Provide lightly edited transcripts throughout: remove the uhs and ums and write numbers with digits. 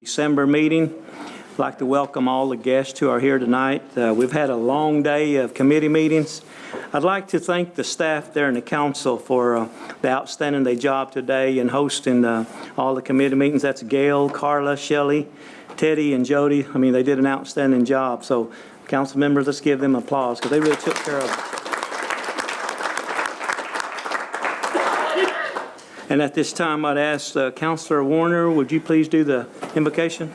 December meeting. I'd like to welcome all the guests who are here tonight. We've had a long day of committee meetings. I'd like to thank the staff there and the council for the outstanding job today in hosting all the committee meetings. That's Gail, Carla, Shelley, Teddy, and Jody. I mean, they did an outstanding job. So, council members, let's give them applause because they really took care of it. And at this time, I'd ask Councilor Warner, would you please do the invocation?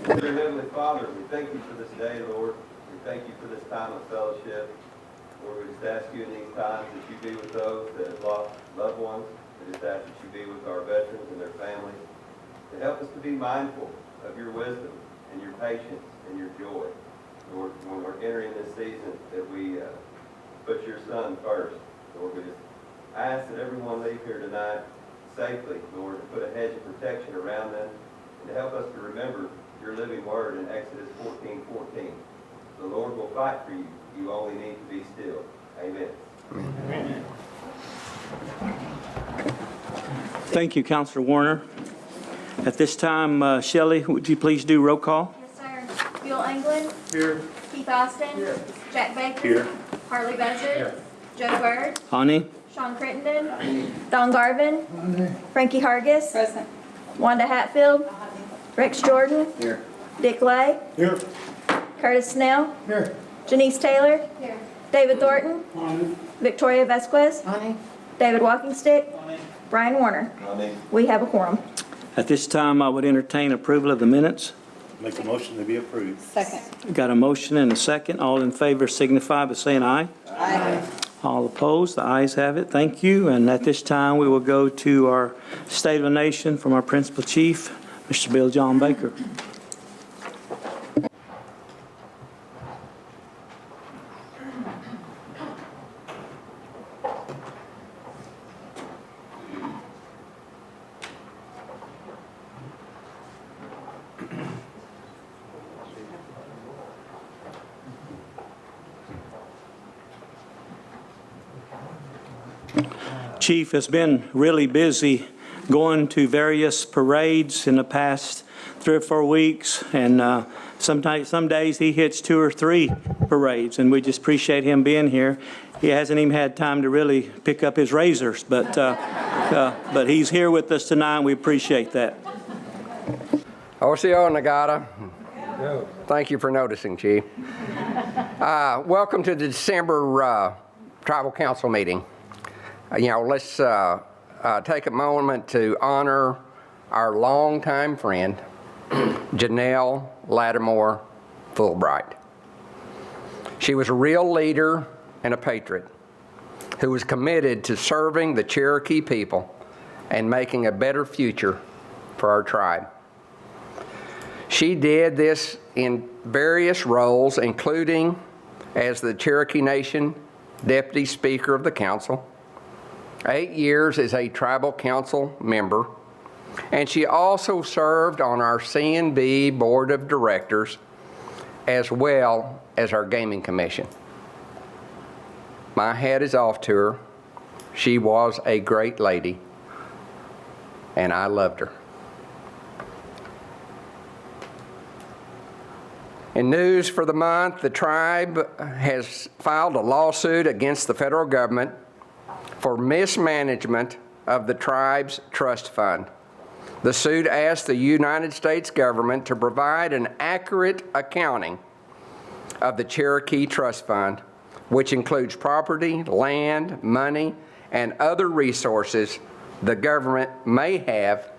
Dear Heavenly Father, we thank you for this day, Lord. We thank you for this time of fellowship. Lord, we just ask you in these times that you be with those that have lost loved ones. We just ask that you be with our veterans and their families. To help us to be mindful of your wisdom and your patience and your joy. Lord, when we're entering this season, that we put your Son first. Lord, we just ask that everyone leave here tonight safely, Lord, to put a hedge of protection around them and to help us to remember your living word in Exodus 14:14. The Lord will fight for you. You only need to be still. Amen. Amen. Thank you, Councilor Warner. At this time, Shelley, would you please do roll call? Yes, sir. Bill England. Here. Keith Austin. Here. Jack Baker. Here. Harley Buzzard. Here. Joe Bird. Ani? Sean Crittenden. Don Garvin. Frankie Hargis. Present. Wanda Hatfield. Rex Jordan. Here. Dick Lay. Here. Curtis Snell. Here. Janice Taylor. Here. David Thornton. Victoria Vasquez. Honey. David Walkingstick. Brian Warner. We have a quorum. At this time, I would entertain approval of the minutes. Make a motion to be approved. Second. Got a motion and a second. All in favor signify by saying aye. Aye. All opposed, the ayes have it. Thank you. And at this time, we will go to our State of the Nation from our Principal Chief, Mr. Bill John Baker. Chief has been really busy going to various parades in the past 3 or 4 weeks, and some days he hits 2 or 3 parades, and we just appreciate him being here. He hasn't even had time to really pick up his razors, but he's here with us tonight, and we appreciate that. OCO Nagata. Thank you for noticing, Chief. Welcome to the December Tribal Council meeting. Let's take a moment to honor our longtime friend, Janelle Lattimore Fulbright. She was a real leader and a patriot who was committed to serving the Cherokee people and making a better future for our tribe. She did this in various roles, including as the Cherokee Nation Deputy Speaker of the Council, 8 years as a tribal council member, and she also served on our C&B Board of Directors as well as our Gaming Commission. My hat is off to her. She was a great lady, and I loved her. In news for the month, the tribe has filed a lawsuit against the federal government for mismanagement of the tribe's trust fund. The suit asked the United States government to provide an accurate accounting of the Cherokee Trust Fund, which includes property, land, money, and other resources the government may have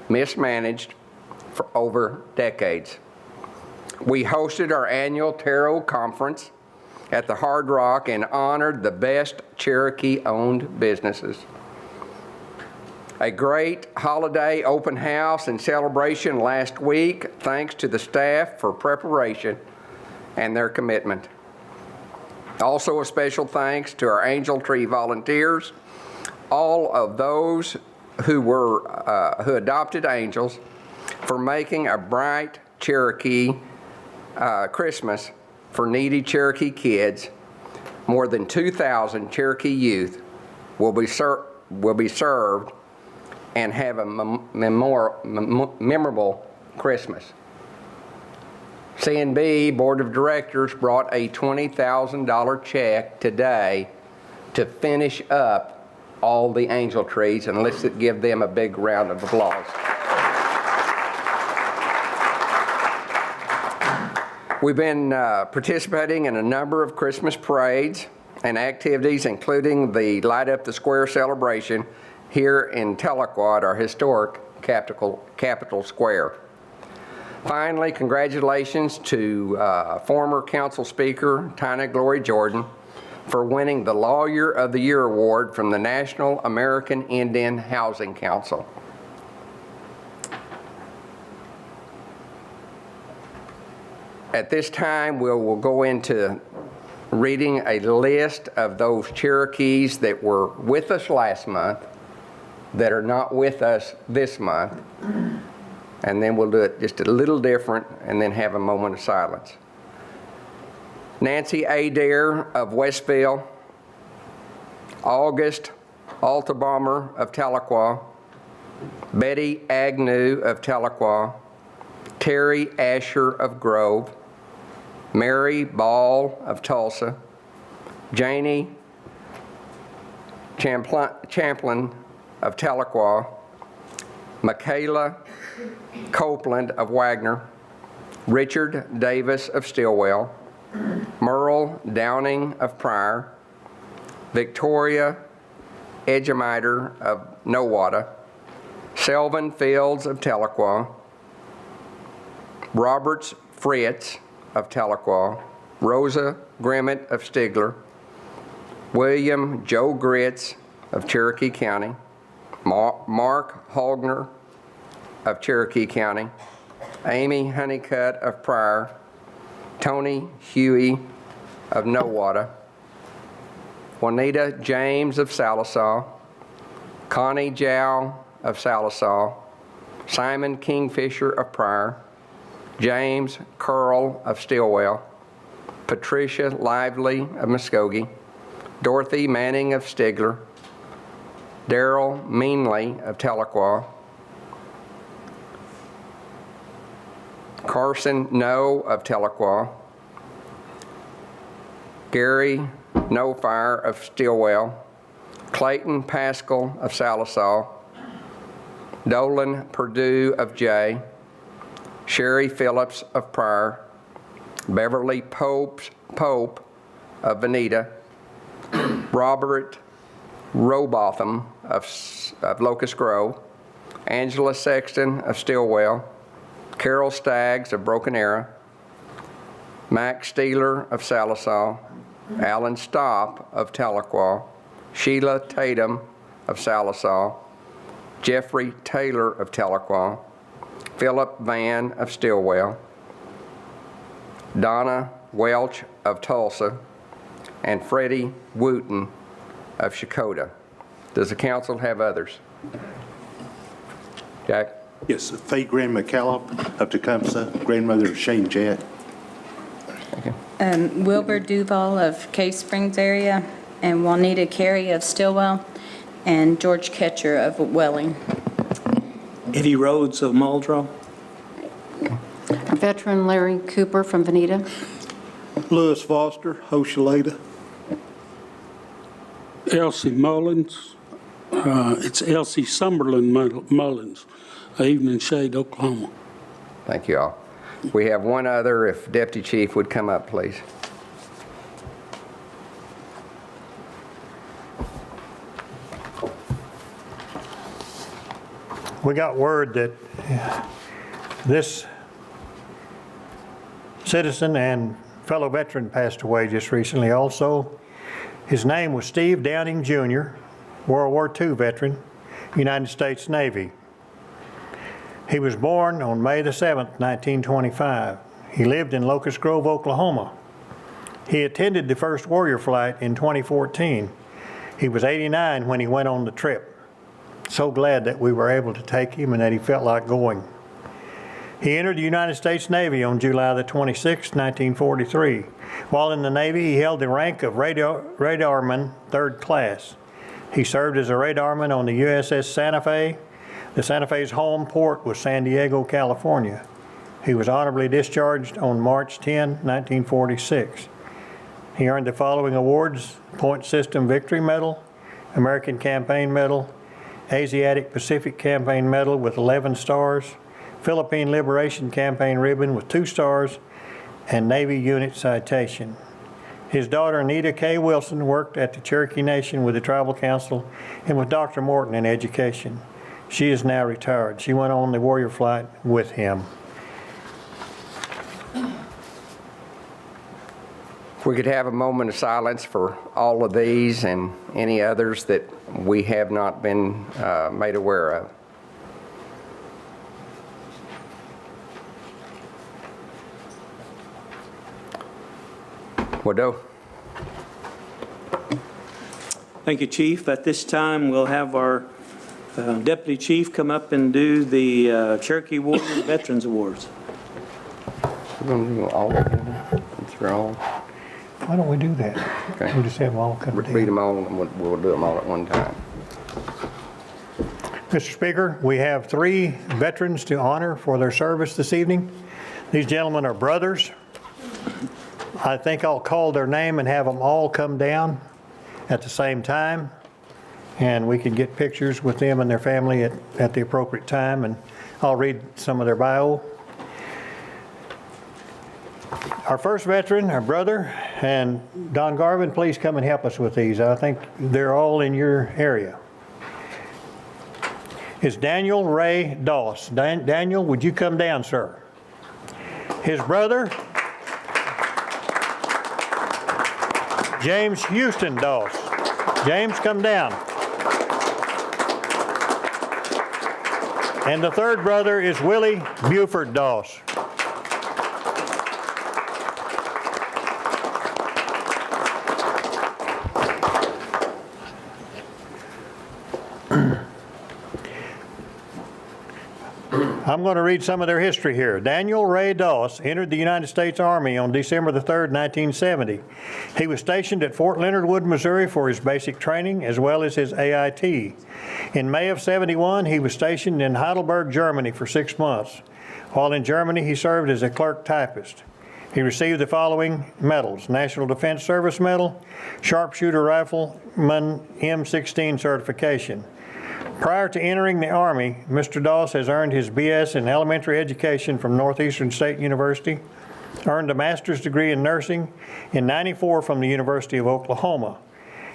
mismanaged for over decades. We hosted our annual Tarot Conference at the Hard Rock and honored the best Cherokee-owned businesses. A great holiday open house and celebration last week, thanks to the staff for preparation and their commitment. Also a special thanks to our Angel Tree volunteers, all of those who adopted angels, for making a bright Cherokee Christmas for needy Cherokee kids. More than 2,000 Cherokee youth will be served and have a memorable Christmas. C&B Board of Directors brought a $20,000 check today to finish up all the angel trees, and let's give them a big round of applause. We've been participating in a number of Christmas parades and activities, including the Light Up the Square celebration here in Tahlequah, our historic Capitol Square. Finally, congratulations to former Council Speaker Tina Glory Jordan for winning the Lawyer of the Year Award from the National American Indian Housing Council. At this time, we'll go into reading a list of those Cherokees that were with us last month that are not with us this month. And then we'll do it just a little different and then have a moment of silence. Nancy Adair of Westville, August Altabomber of Tahlequah, Betty Agnew of Tahlequah, Terry Asher of Grove, Mary Ball of Tulsa, Janie Champlin of Tahlequah, Michaela Copeland of Wagner, Richard Davis of Stillwell, Merle Downing of Pryor, Victoria Edgemiter of Nowata, Selvin Fields of Tahlequah, Roberts Fritz of Tahlequah, Rosa Grimmett of Stigler, William Joe Gritz of Cherokee County, Mark Hogner of Cherokee County, Amy Honeycutt of Pryor, Tony Huey of Nowata, Juanita James of Salisaw, Connie Jow of Salisaw, Simon Kingfisher of Pryor, James Curl of Stillwell, Patricia Lively of Muskogee, Dorothy Manning of Stigler, Darrell Meanley of Tahlequah, Carson No of Tahlequah, Gary Nofire of Stillwell, Clayton Pascal of Salisaw, Dolan Purdue of Jay, Sherry Phillips of Pryor, Beverly Pope of Veneta, Robert Robotham of Locust Grove, Angela Sexton of Stillwell, Carol Staggs of Broken Arrow, Max Steeler of Salisaw, Alan Stopp of Tahlequah, Sheila Tatum of Salisaw, Jeffrey Taylor of Tahlequah, Philip Van of Stillwell, Donna Welch of Tulsa, and Freddie Wooten of Shakota. Does the council have others? Jack? Yes, Faye Graham McCallum of Tecumseh, grandmother of Shane Jatt. Wilbur Duval of Cave Springs area, and Juanita Carey of Stillwell, and George Ketcher of Welling. Eddie Rhodes of Muldrow. Veteran Larry Cooper from Veneta. Lewis Foster, Hoshaleta. Elsie Mullins. It's Elsie Summerlin Mullins, Evening Shade, Oklahoma. Thank you all. We have one other, if Deputy Chief would come up, please. We got word that this citizen and fellow veteran passed away just recently also. His name was Steve Downing Jr., World War II veteran, United States Navy. He was born on May the 7th, 1925. He lived in Locust Grove, Oklahoma. He attended the first Warrior Flight in 2014. He was 89 when he went on the trip. So glad that we were able to take him and that he felt like going. He entered the United States Navy on July the 26th, 1943. While in the Navy, he held the rank of radarman, 3rd class. He served as a radarman on the USS Santa Fe, The Santa Fe's home port was San Diego, California. He was honorably discharged on March 10, 1946. He earned the following awards: Point System Victory Medal, American Campaign Medal, Asiatic Pacific Campaign Medal with 11 stars, Philippine Liberation Campaign Ribbon with 2 stars, and Navy Unit Citation. His daughter, Anita K. Wilson, worked at the Cherokee Nation with the Tribal Council and with Dr. Morton in education. She is now retired. She went on the Warrior Flight with him. If we could have a moment of silence for all of these and any others that we have not been made aware of. Wodo. Thank you, Chief. At this time, we'll have our Deputy Chief come up and do the Cherokee Warrior Veterans Awards. We're going to do all of them. They're all. Why don't we do that? Okay. We'll just have them all come Read down. them all, and we'll do them all at one time. Mr. Speaker, we have 3 veterans to honor for their service this evening. These gentlemen are brothers. I think I'll call their name and have them all come down at the same time, and we can get pictures with them and their family at the appropriate time, and I'll read some of their bio. Our first veteran, our brother, and Don Garvin, please come and help us with these. I think they're all in your area. Is Daniel Ray Doss. Daniel, would you come down, sir? His brother, James Houston Doss. James, come down. And the third brother is Willie Buford Doss. I'm going to read some of their history here. Daniel Ray Doss entered the United States Army on December the 3rd, 1970. He was stationed at Fort Leonard Wood, Missouri for his basic training as well as his AIT. In May of '71, he was stationed in Heidelberg, Germany for 6 months. While in Germany, he served as a clerk typist. He received the following medals: National Defense Service Medal, Sharpshooter Rifleman M16 certification. Prior to entering the Army, Mr. Doss has earned his BS in elementary education from Northeastern State University, earned a master's degree in nursing in '94 from the University of Oklahoma.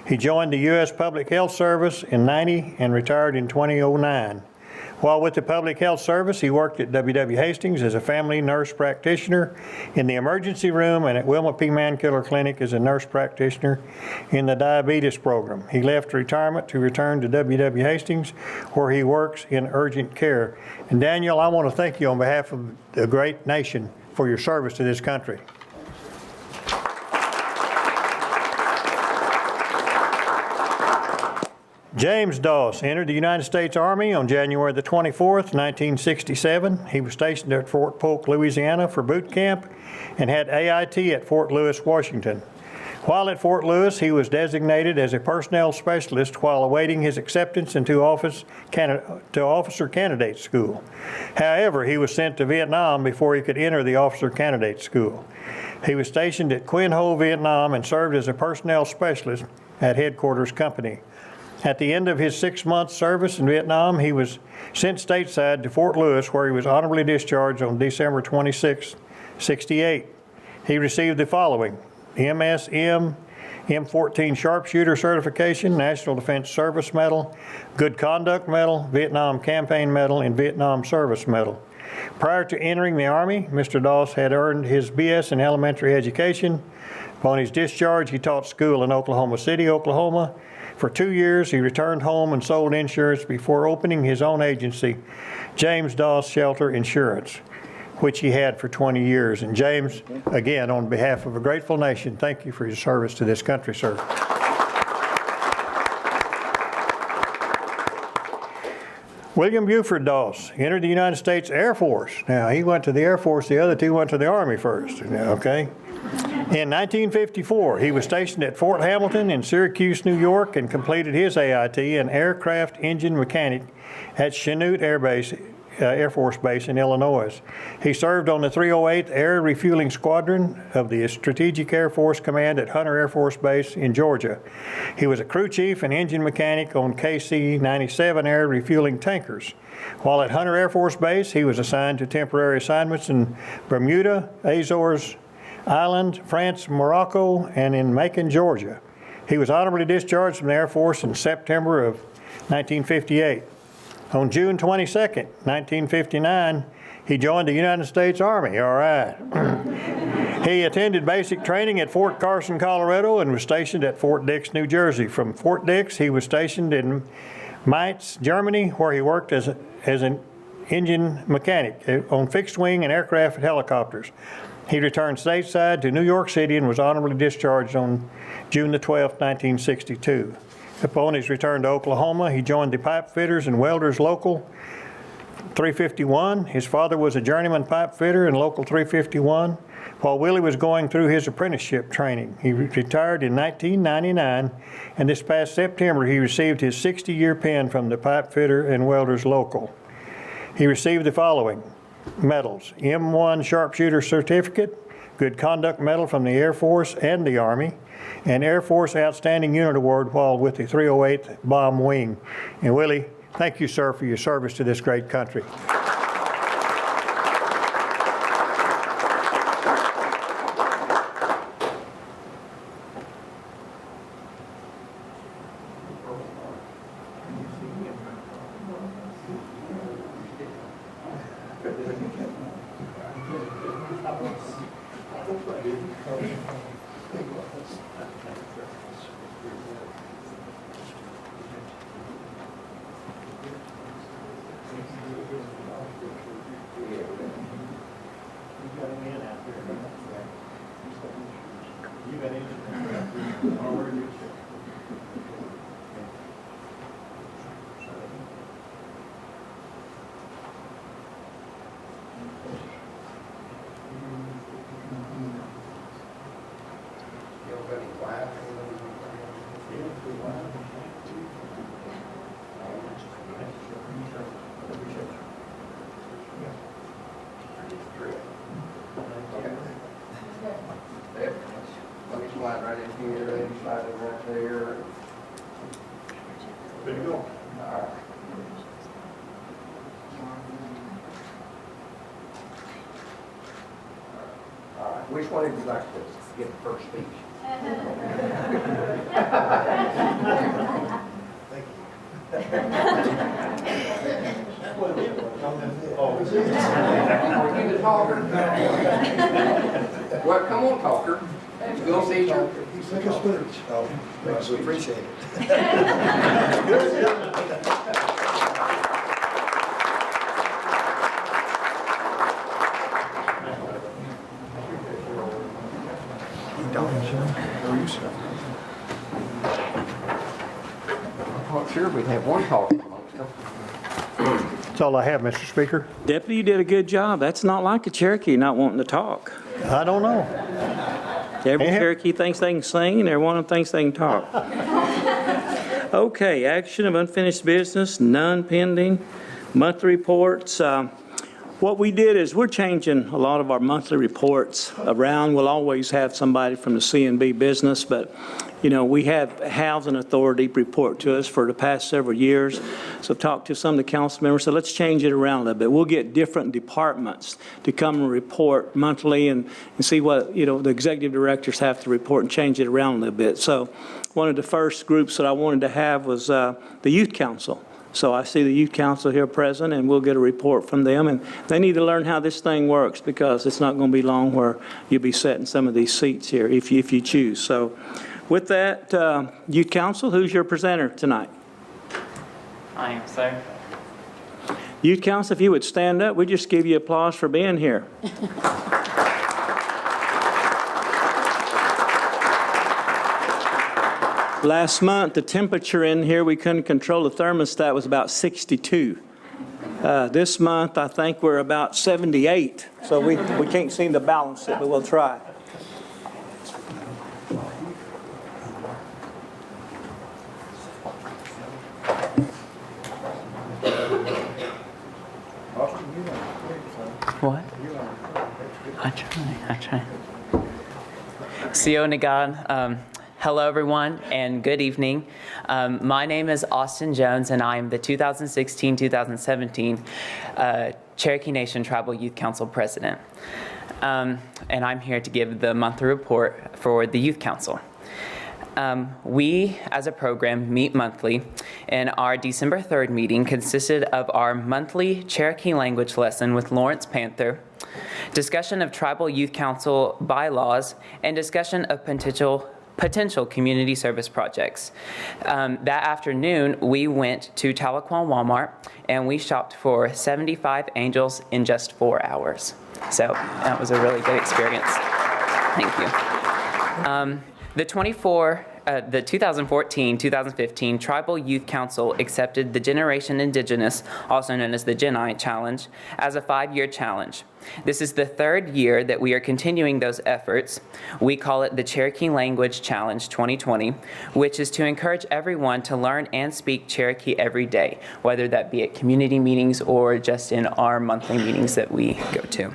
He joined the U.S. Public Health Service in '90 and retired in 2009. While with the Public Health Service, he worked at W.W. Hastings as a family nurse practitioner in the emergency room and at Wilma P. Mankiller Clinic as a nurse practitioner in the diabetes program. He left retirement to return to W.W. Hastings, where he works in urgent care. And Daniel, I want to thank you on behalf of the great nation for your service to this country. James Doss entered the United States Army on January the 24th, 1967. He was stationed at Fort Polk, Louisiana for boot camp and had AIT at Fort Lewis, Washington. While at Fort Lewis, he was designated as a personnel specialist while awaiting his acceptance into officer candidate school. However, he was sent to Vietnam before he could enter the officer candidate school. He was stationed at Quin Ho, Vietnam, and served as a personnel specialist at Headquarters Company. At the end of his 6-month service in Vietnam, he was sent stateside to Fort Lewis, where he was honorably discharged on December 26, '68. He received the following: MSM M14 Sharpshooter Certification, National Defense Service Medal, Good Conduct Medal, Vietnam Campaign Medal, and Vietnam Service Medal. Prior to entering the Army, Mr. Doss had earned his BS in elementary education. Upon his discharge, he taught school in Oklahoma City, Oklahoma. For 2 years, he returned home and sold insurance before opening his own agency, James Doss Shelter Insurance, which he had for 20 years. And James, again, on behalf of a grateful nation, thank you for your service to this country, sir. William Buford Doss entered the United States Air Force. Now, he went to the Air Force, the other two went to the Army first, okay? In 1954, he was stationed at Fort Hamilton in Syracuse, New York, and completed his AIT in Aircraft Engine Mechanic at Chanute Air Force Base in Illinois. He served on the 308th Air Refueling Squadron of the Strategic Air Force Command at Hunter Air Force Base in Georgia. He was a crew chief and engine mechanic on KC-97 air refueling tankers. While at Hunter Air Force Base, he was assigned to temporary assignments in Bermuda, Azores Island, France, Morocco, and in Macon, Georgia. He was honorably discharged from the Air Force in September of 1958. On June 22, 1959, he joined the United States Army. All right. He attended basic training at Fort Carson, Colorado, and was stationed at Fort Dix, New Jersey. From Fort Dix, he was stationed in Mainz, Germany, where he worked as an engine mechanic on fixed-wing and aircraft helicopters. He returned stateside to New York City and was honorably discharged on June the 12th, 1962. Upon his return to Oklahoma, he joined the Pipe Fitters and Welders Local 351. His father was a journeyman pipe fitter in Local 351 while Willie was going through his apprenticeship training. He retired in 1999, and this past September he received his 60-year pin from the Pipe Fitter and Welders Local. He received the following medals: M1 Sharpshooter Certificate, Good Conduct Medal from the Air Force and the Army, and Air Force Outstanding Unit Award while with the 308th Bomb Wing. And Willie, thank you, sir, for your service to this great country. Slide right in here, and slide it right there. There you go. All right. All right. Which one would you like to give the first speech? Are you the talker? Well, come on, talker. Bill Caesar. Make a speech. Oh, thanks, we appreciate it. I'm not sure we'd have one talker amongst them. That's all I have, Mr. Speaker. Deputy, you did a good job. That's not like a Cherokee not wanting to talk. I don't know. Every Cherokee thinks they can sing, and every one of them thinks they can talk. Okay, action of unfinished business, none pending. Monthly reports. What we did is we're changing a lot of our monthly reports around. We'll always have somebody from the CNB business, but you know, we have Housing Authority report to us for the past several years. So I've talked to some of the council members, so let's change it around a little bit. We'll get different departments to come and report monthly and see what, you know, the executive directors have to report and change it around a little bit. So one of the first groups that I wanted to have was the Youth Council. So I see the Youth Council here present, and we'll get a report from them. And they need to learn how this thing works, because it's not going to be long where you'll be sitting in some of these seats here if you choose. So with that, Youth Council, who's your presenter tonight? I am, sir. Youth Council, if you would stand up, we just give you applause for being here. Last month, the temperature in here, we couldn't control the thermostat, was about 62. This month, I think we're about 78. So we can't seem to balance it, but we'll try. What? I try. Sio Nagan. Hello, everyone, and good evening. My name is Austin Jones, and I am the 2016-2017 Cherokee Nation Tribal Youth Council President. And I'm here to give the monthly report for the Youth Council. We, as a program, meet monthly, and our December 3rd meeting consisted of our monthly Cherokee language lesson with Lawrence Panther, discussion of Tribal Youth Council bylaws, and discussion of potential community service projects. That afternoon, we went to Tahlequah Walmart, and we shopped for 75 angels in just 4 hours. So that was a really good experience. Thank you. The 2014-2015 Tribal Youth Council accepted the Generation Indigenous, also known as the GenI Challenge, as a 5-year challenge. This is the 3rd year that we are continuing those efforts. We call it the Cherokee Language Challenge 2020, which is to encourage everyone to learn and speak Cherokee every day, whether that be at community meetings or just in our monthly meetings that we go to.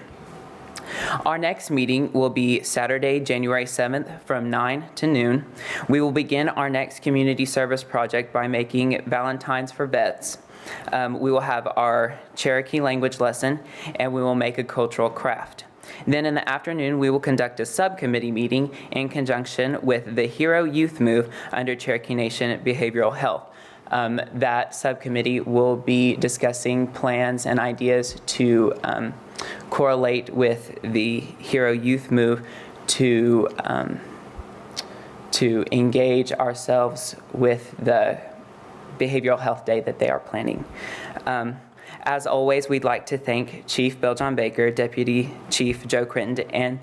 Our next meeting will be Saturday, January 7th from 9 to noon. We will begin our next community service project by making Valentines for vets. We will have our Cherokee language lesson, and we will make a cultural craft. Then in the afternoon, we will conduct a subcommittee meeting in conjunction with the Hero Youth Move under Cherokee Nation Behavioral Health. That subcommittee will be discussing plans and ideas to correlate with the Hero Youth Move to engage ourselves with the Behavioral Health Day that they are planning. As always, we'd like to thank Chief Bill John Baker, Deputy Chief Joe Crittenden,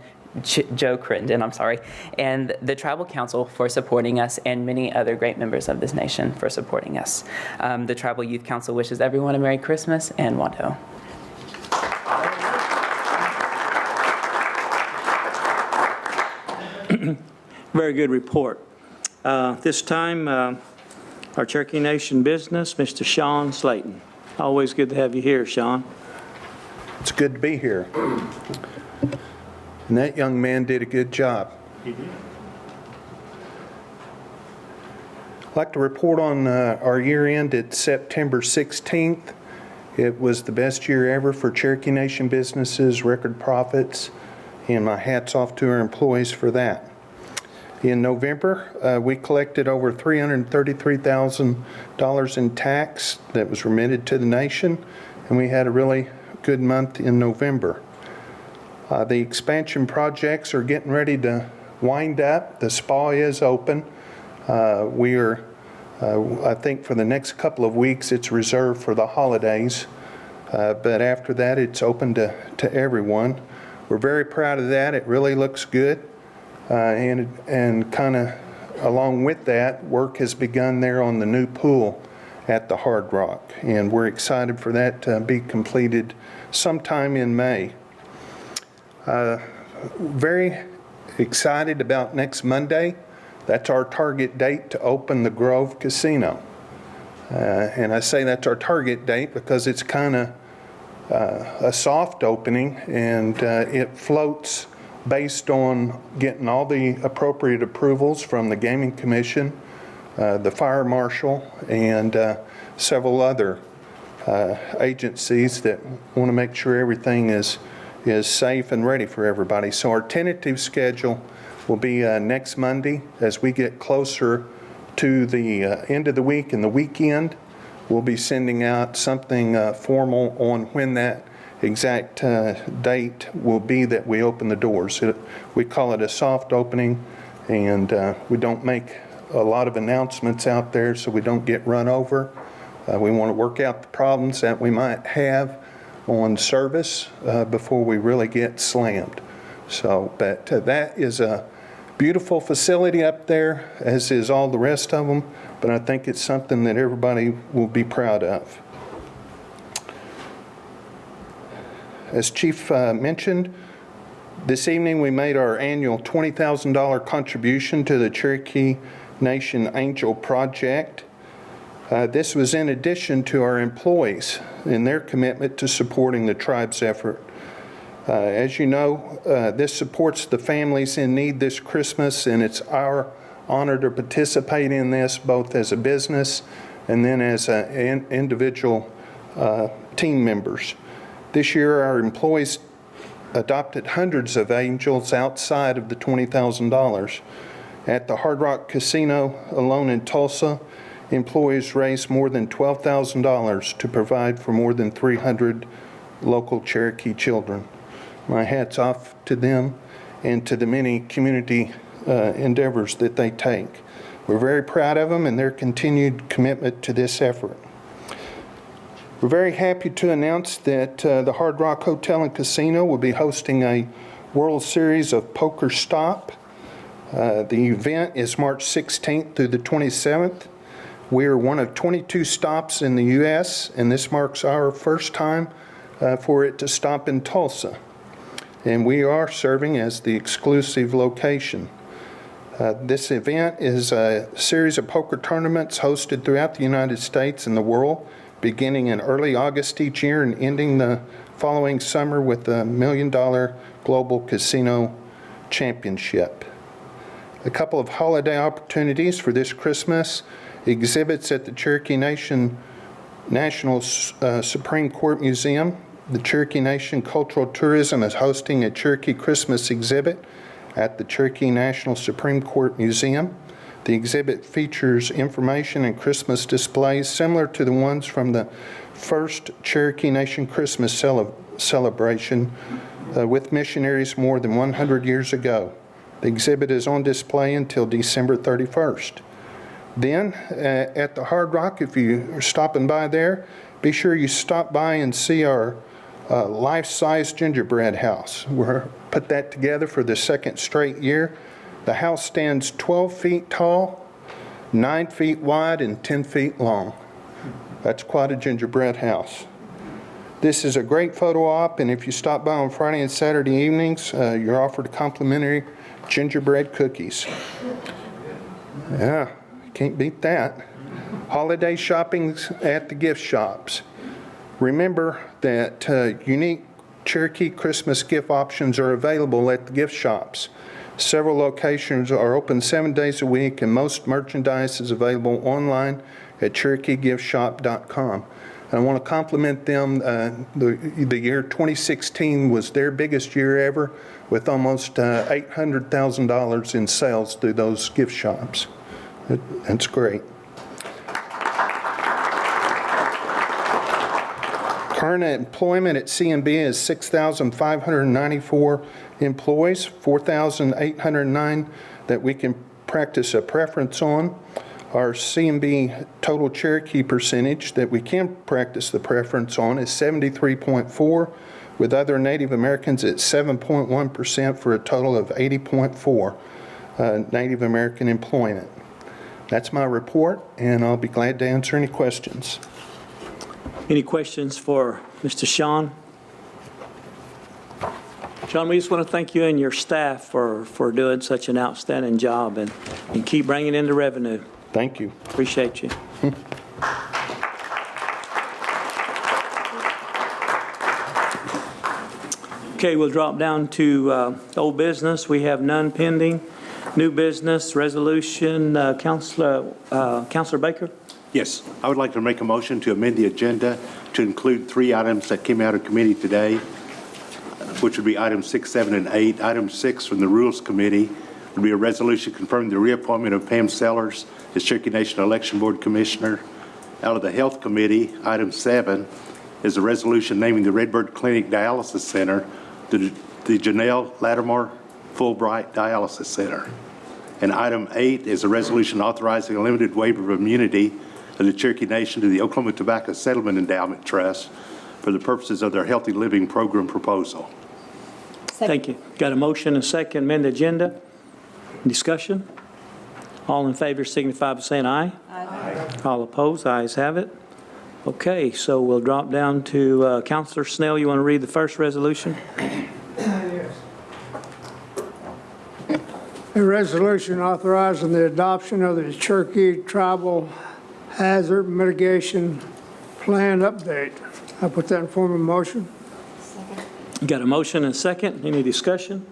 and the Tribal Council for supporting us, and many other great members of this nation for supporting us. The Tribal Youth Council wishes everyone a Merry Christmas and Wado. Very good report. This time, our Cherokee Nation business, Mr. Sean Slayton. Always good to have you here, Sean. It's good to be here. And that young man did a good job. He did. I'd like to report on our year end at September 16th. It was the best year ever for Cherokee Nation businesses, record profits, and my hat's off to our employees for that. In November, we collected over $333,000 in tax that was remitted to the nation, and we had a really good month in November. The expansion projects are getting ready to wind up. The spa is open. We are, I think for the next couple of weeks, it's reserved for the holidays. But after that, it's open to everyone. We're very proud of that. It really looks good. And kind of along with that, work has begun there on the new pool at the Hard Rock. And we're excited for that to be completed sometime in May. Very excited about next Monday. That's our target date to open the Grove Casino. And I say that's our target date because it's kind of a soft opening, and it floats based on getting all the appropriate approvals from the Gaming Commission, the Fire Marshal, and several other agencies that want to make sure everything is safe and ready for everybody. So our tentative schedule will be next Monday. As we get closer to the end of the week and the weekend, we'll be sending out something formal on when that exact date will be that we open the doors. We call it a soft opening, and we don't make a lot of announcements out there so we don't get run over. We want to work out the problems that we might have on service before we really get slammed. So, but that is a beautiful facility up there, as is all the rest of them, but I think it's something that everybody will be proud of. As Chief mentioned, this evening we made our annual $20,000 contribution to the Cherokee Nation Angel Project. This was in addition to our employees and their commitment to supporting the tribe's effort. As you know, this supports the families in need this Christmas, and it's our honor to participate in this both as a business and then as individual team members. This year, our employees adopted hundreds of angels outside of the $20,000. At the Hard Rock Casino alone in Tulsa, employees raised more than $12,000 to provide for more than 300 local Cherokee children. My hat's off to them and to the many community endeavors that they take. We're very proud of them and their continued commitment to this effort. We're very happy to announce that the Hard Rock Hotel and Casino will be hosting a World Series of Poker Stop. The event is March 16th through the 27th. We are one of 22 stops in the U.S., and this marks our first time for it to stop in Tulsa. And we are serving as the exclusive location. This event is a series of poker tournaments hosted throughout the United States and the world, beginning in early August each year and ending the following summer with the $1 million Global Casino Championship. A couple of holiday opportunities for this Christmas: exhibits at the Cherokee Nation National Supreme Court Museum. The Cherokee Nation Cultural Tourism is hosting a Cherokee Christmas exhibit at the Cherokee National Supreme Court Museum. The exhibit features information and Christmas displays similar to the ones from the first Cherokee Nation Christmas celebration with missionaries more than 100 years ago. The exhibit is on display until December 31st. Then, at the Hard Rock, if you are stopping by there, be sure you stop by and see our life-size gingerbread house. We're put that together for the second straight year. The house stands 12 feet tall, 9 feet wide, and 10 feet long. That's quite a gingerbread house. This is a great photo op, and if you stop by on Friday and Saturday evenings, you're offered complimentary gingerbread cookies. Yeah, can't beat that. Holiday shopping's at the gift shops. Remember that unique Cherokee Christmas gift options are available at the gift shops. Several locations are open 7 days a week, and most merchandise is available online at CherokeeGiftShop.com. I want to compliment them. The year 2016 was their biggest year ever, with almost $800,000 in sales through those gift shops. That's great. Current employment at CMB is 6,594 employees, 4,809 that we can practice a preference on. Our CMB total Cherokee percentage that we can practice the preference on is 73.4, with other Native Americans at 7.1% for a total of 80.4 Native American employment. That's my report, and I'll be glad to answer any questions. Any questions for Mr. Sean? Sean, we just want to thank you and your staff for doing such an outstanding job and keep bringing in the revenue. Thank you. Appreciate you. Okay, we'll drop down to old business. We have none pending. New business, resolution, Councilor Baker? Yes, I would like to make a motion to amend the agenda to include 3 items that came out of committee today, which would be items 6, 7, and 8. Item 6 from the Rules Committee would be a resolution confirming the reappointment of Pam Sellers as Cherokee Nation Election Board Commissioner. Out of the Health Committee, item 7 is a resolution naming the Redbird Clinic Dialysis Center the Janelle Latimer Fulbright Dialysis Center. And item 8 is a resolution authorizing a limited waiver of immunity of the Cherokee Nation to the Oklahoma Tobacco Settlement Endowment Trust for the purposes of their Healthy Living Program proposal. Thank you. Got a motion and second, amend the agenda. Discussion? All in favor signify by saying aye. Aye. All opposed, ayes have it. Okay, so we'll drop down to Councilor Snell. You want to read the first resolution? Yes. A resolution authorizing the adoption of the Cherokee Tribal Hazard Mitigation Plan Update. I put that in form of motion. Got a motion and a second. Any discussion?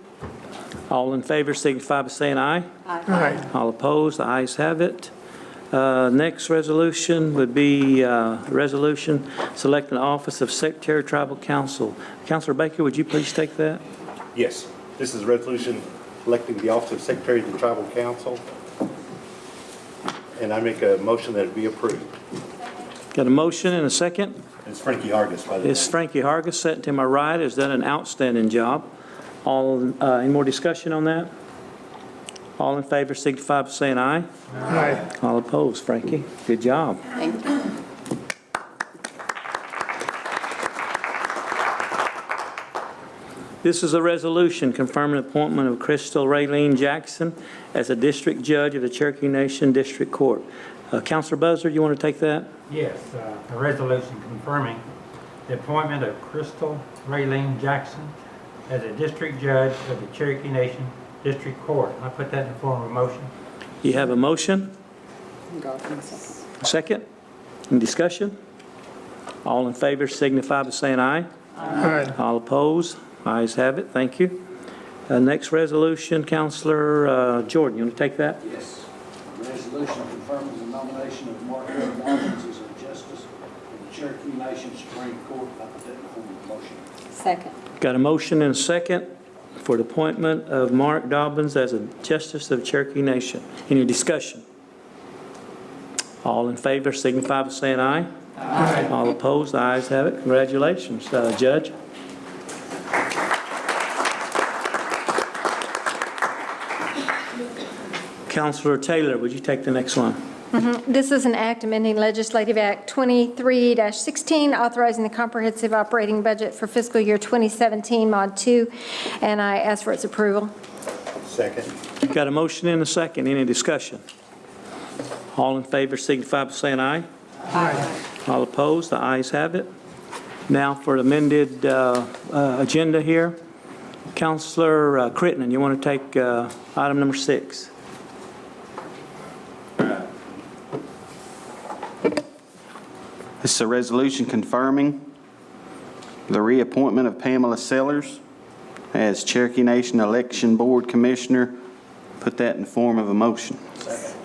All in favor signify by saying aye. Aye. All opposed, the ayes have it. Next resolution would be resolution selecting the office of Secretary of Tribal Council. Councilor Baker, would you please take that? Yes, this is a resolution electing the office of Secretary to the Tribal Council, and I make a motion that it be approved. Got a motion and a second. It's Frankie Hargis, by the way. It's Frankie Hargis, sitting to my right, has done an outstanding job. Any more discussion on that? All in favor signify by saying aye. Aye. All opposed, Frankie. Good job. Thank you. This is a resolution confirming the appointment of Crystal Raylene Jackson as a district judge of the Cherokee Nation District Court. Councilor Buzzer, you want to take that? Yes, a resolution confirming the appointment of Crystal Raylene Jackson as a district judge of the Cherokee Nation District Court. I put that in the form of a motion. You have a motion? Second? Any discussion? All in favor signify by saying aye. Aye. All opposed? Ayes have it. Thank you. Next resolution, Councilor Jordan, you want to take that? Yes. A resolution confirming the nomination of Mark Robbins as a justice of the Cherokee Nation Supreme Court. I put that in the form of a motion. Second. Got a motion and a second for the appointment of Mark Dobbins as a justice of the Cherokee Nation. Any discussion? All in favor signify by saying aye. Aye. All opposed? The ayes have it. Congratulations, Judge. Councilor Taylor, would you take the next one? This is an act amending Legislative Act 23-16, authorizing the comprehensive operating budget for fiscal year 2017, Mod 2, and I ask for its approval. Second. Got a motion and a second. Any discussion? All in favor signify by saying aye. Aye. All opposed? The ayes have it. Now for amended agenda here. Councilor Crittenden, you want to take item number 6? This is a resolution confirming the reappointment of Pamela Sellers as Cherokee Nation Election Board Commissioner. Put that in the form of a motion.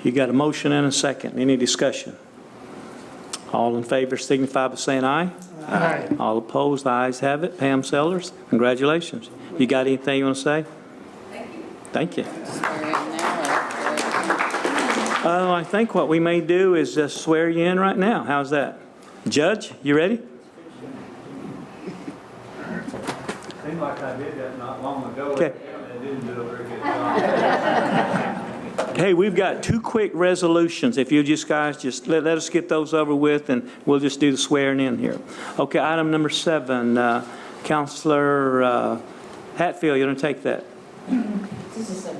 You got a motion and a second. Any discussion? All in favor signify by saying aye. Aye. All opposed, the ayes have it. Pam Sellers, congratulations. You got anything you want to say? Thank you. I think what we may do is just swear you in right now. How's that? Judge, you ready? Seemed like I did that not long ago. Okay. And didn't do a very good job. Hey, we've got 2 quick resolutions. If you guys just let us get those over with, and we'll just do the swearing in here. Okay, item number 7, Councilor Hatfield, you want to take that? This is a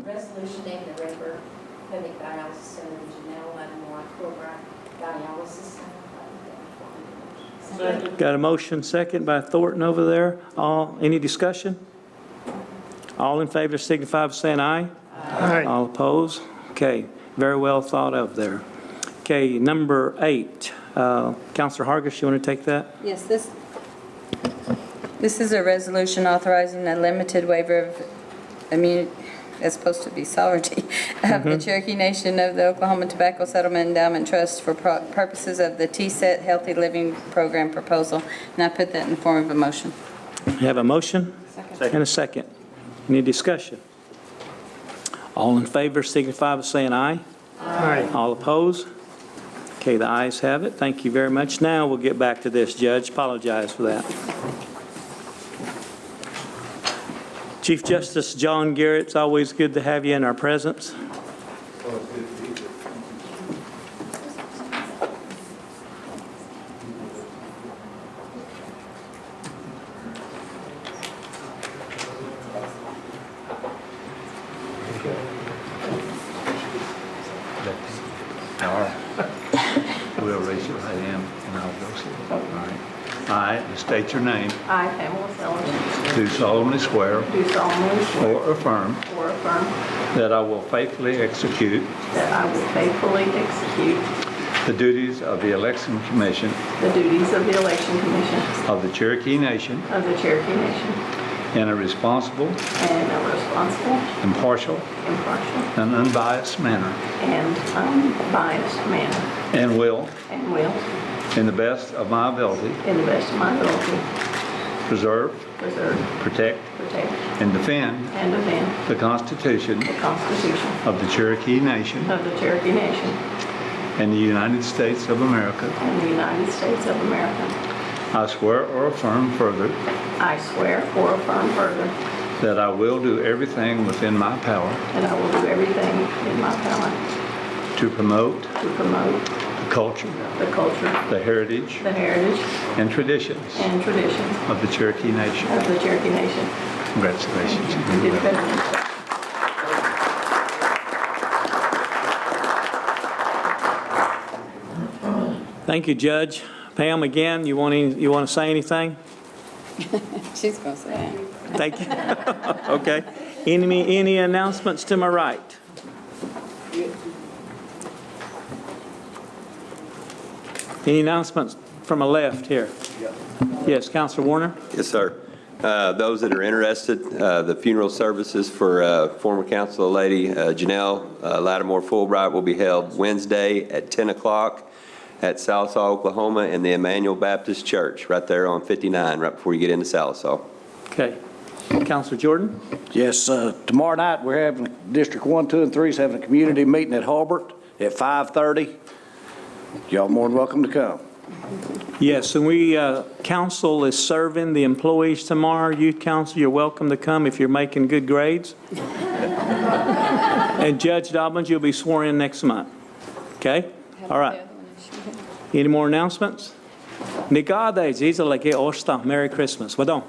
resolution naming the Redbird Public Dialysis Center in Janelle Lattimore Program Dialysis Center. Got a motion second by Thornton over there. Any discussion? All in favor signify by saying aye. Aye. All opposed? Okay, very well thought of there. Okay, number 8, Councilor Hargis, you want to take that? Yes, this is a resolution authorizing a limited waiver of immunity, it's supposed to be sovereignty, of the Cherokee Nation of the Oklahoma Tobacco Settlement Endowment Trust for purposes of the TSET Healthy Living Program proposal, and I put that in the form of a motion. You have a motion? And a second. Any discussion? All in favor signify by saying aye. Aye. All opposed? Okay, the ayes have it. Thank you very much. Now we'll get back to this, Judge. Apologize for that. Chief Justice John Garrett, it's always good to have you in our presence. Will raise your right hand and I'll go see it. All right. I state your name. I, Pamela Sellers, Do solemnly swear do solemnly swear or affirm or affirm that I will faithfully execute that I will faithfully execute the duties of the Election Commission the duties of the Election Commission of the Cherokee Nation of the Cherokee Nation in a responsible, impartial, and unbiased manner, and will, in the best of my ability, preserve, protect, and defend the Constitution of the Cherokee Nation and the United States of America. I swear or affirm further that I will do everything within my power to promote the culture, the heritage, and traditions of the Cherokee Nation. Congratulations. Thank you, Judge. Pam, again, you want to say anything? She's going to say it. Thank you. Okay. Any announcements to my right? Any announcements from my left here? Yes, Councilor Warner? Yes, sir. Those that are interested, the funeral services for former council lady Janelle Lattimore Fulbright will be held Wednesday at 10 o'clock at Sallisaw, Oklahoma, in the Emmanuel Baptist Church, right there on 59, right before you get into Sallisaw. Okay. Councilor Jordan? Yes, tomorrow night, we're having, District 1, 2, and 3 is having a community meeting at Hobart at 5:30. Y'all more than welcome to come. Yes, and we, council is serving the employees tomorrow. Youth council, you're welcome to come if you're making good grades. And Judge Dobbins, you'll be sworn in next month. Okay? All right. Any more announcements? Nikade, Ziza Leke Osta. Merry Christmas. Well done.